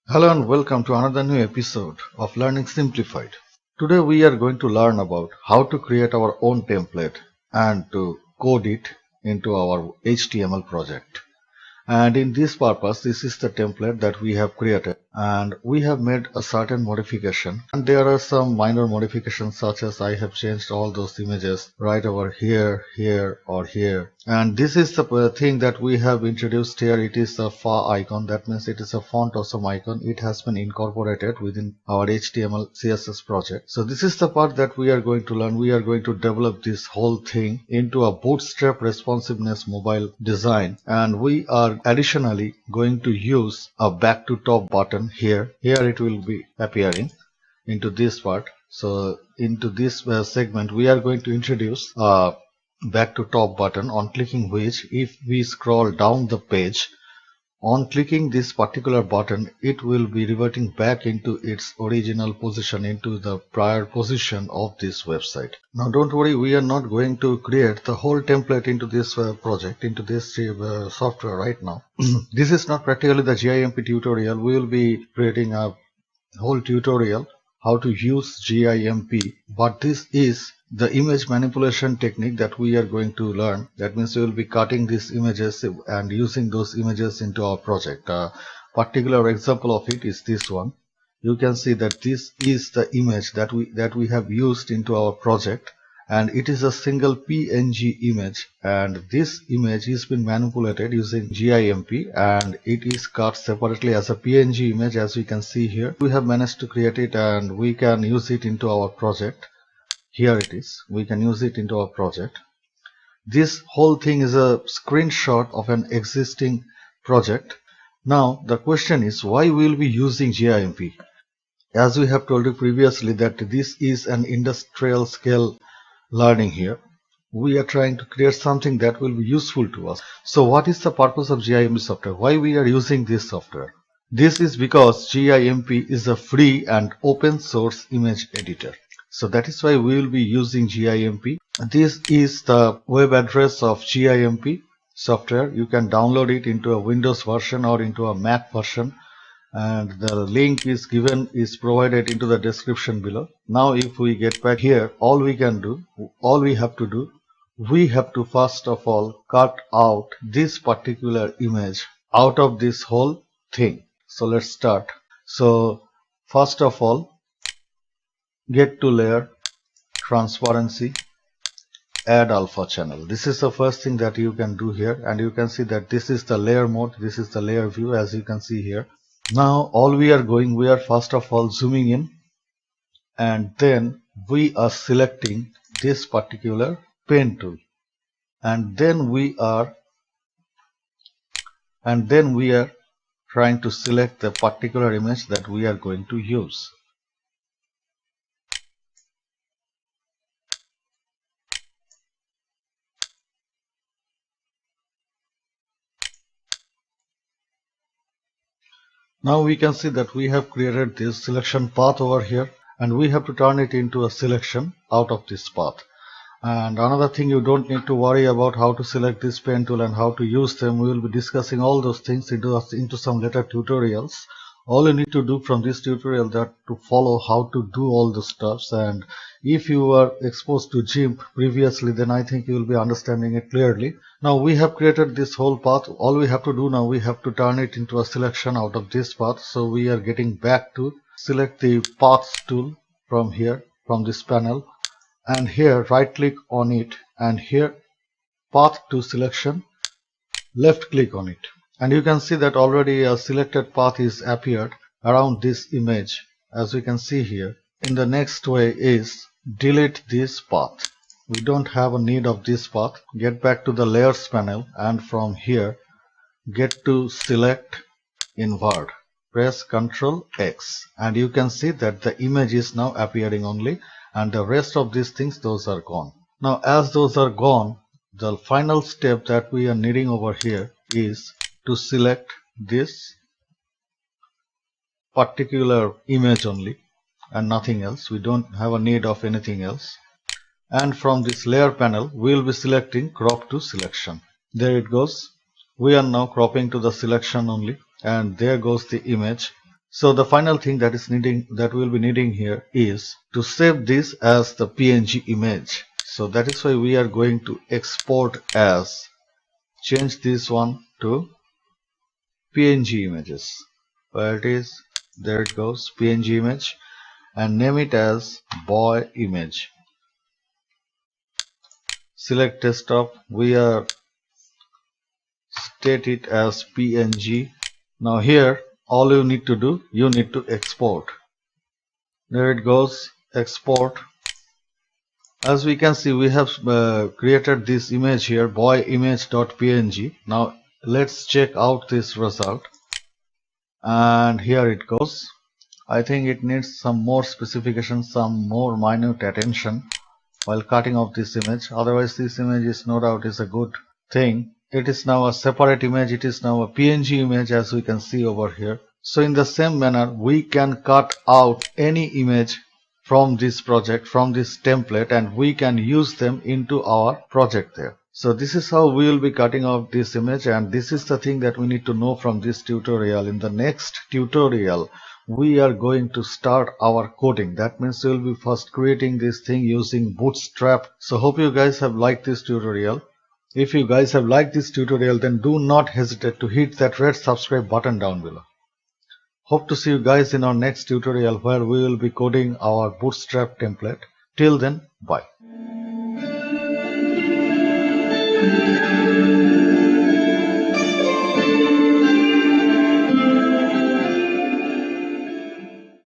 Hello and welcome to another new episode of Learning Simplified. Today we are going to learn about how to create our own template and to code it into our HTML project. And in this purpose, this is the template that we have created, and we have made a certain modification, and there are some minor modifications such as I have changed all those images right over here, here or here. And this is the thing that we have introduced here. It is a font icon. That means it is a font awesome icon. It has been incorporated within our HTML CSS project. So this is the part that we are going to learn. We are going to develop this whole thing into a bootstrap responsiveness mobile design, and we are additionally going to use a back to top button here. Here it will be appearing into this part. So into this segment we are going to introduce a back to top button, on clicking which, if we scroll down the page, on clicking this particular button, it will be reverting back into its original position, into the prior position of this website. Now don't worry, we are not going to create the whole template into this project, into this software right now. This is not practically the GIMP tutorial. We will be creating a whole tutorial how to use GIMP, but this is the image manipulation technique that we are going to learn. That means we will be cutting these images and using those images into our project. A particular example of it is this one. You can see that this is the image that we have used into our project, and it is a single PNG image, and this image has been manipulated using GIMP and it is cut separately as a PNG image. As we can see here, we have managed to create it and we can use it into our project. Here it is. We can use it into our project. This whole thing is a screenshot of an existing project. Now the question is, why will we be using GIMP? As we have told you previously that this is an industrial scale learning here. We are trying to create something that will be useful to us. So what is the purpose of GIMP software? Why we are using this software? This is because GIMP is a free and open source image editor. So that is why we will be using GIMP. This is the web address of GIMP software. You can download it into a Windows version or into a Mac version, and the link is provided into the description below. Now if we get back here, all we have to do, we have to first of all cut out this particular image out of this whole thing. So let's start. So first of all, get to layer, transparency, add alpha channel. This is the first thing that you can do here, and you can see that this is the layer mode, this is the layer view, as you can see here. Now we are first of all zooming in, and then we are selecting this particular pen tool, and then we are trying to select the particular image that we are going to use. Now we can see that we have created this selection path over here, and we have to turn it into a selection out of this path. And another thing, you don't need to worry about how to select this pen tool and how to use them. We will be discussing all those things into some later tutorials. All you need to do from this tutorial that to follow how to do all the stuffs, and if you were exposed to GIMP previously, then I think you will be understanding it clearly. Now we have created this whole path. All we have to do now, we have to turn it into a selection out of this path. So we are getting back to select the paths tool from here, from this panel, and here right click on it, and here path to selection, left click on it. And you can see that already a selected path is appeared around this image, as we can see here. In the next way is delete this path. We don't have a need of this path. Get back to the layers panel, and from here get to select invert. Press Ctrl X, and you can see that the image is now appearing only, and the rest of these things, those are gone. Now as those are gone, the final step that we are needing over here is to select this particular image only and nothing else. We don't have a need of anything else. And from this layer panel, we will be selecting crop to selection. There it goes. We are now cropping to the selection only, and there goes the image. So the final thing that we'll be needing here is to save this as the PNG image. So that is why we are going to export as, change this one to PNG images. Where it is, there it goes, PNG image, and name it as boy image. Select desktop, we are state it as PNG. Now here all you need to do, you need to export. There it goes, export. As we can see, we have created this image here, boy image.png. Now let's check out this result, and here it goes. I think it needs some more specification, some more minute attention while cutting off this image. Otherwise this image is no doubt is a good thing. It is now a separate image, it is now a PNG image, as we can see over here. So in the same manner, we can cut out any image from this project, from this template, and we can use them into our project there. So this is how we will be cutting off this image, and this is the thing that we need to know from this tutorial. In the next tutorial, we are going to start our coding. That means we will be first creating this thing using bootstrap. So hope you guys have liked this tutorial. If you guys have liked this tutorial, then do not hesitate to hit that red subscribe button down below. Hope to see you guys in our next tutorial, where we will be coding our bootstrap template. Till then, bye.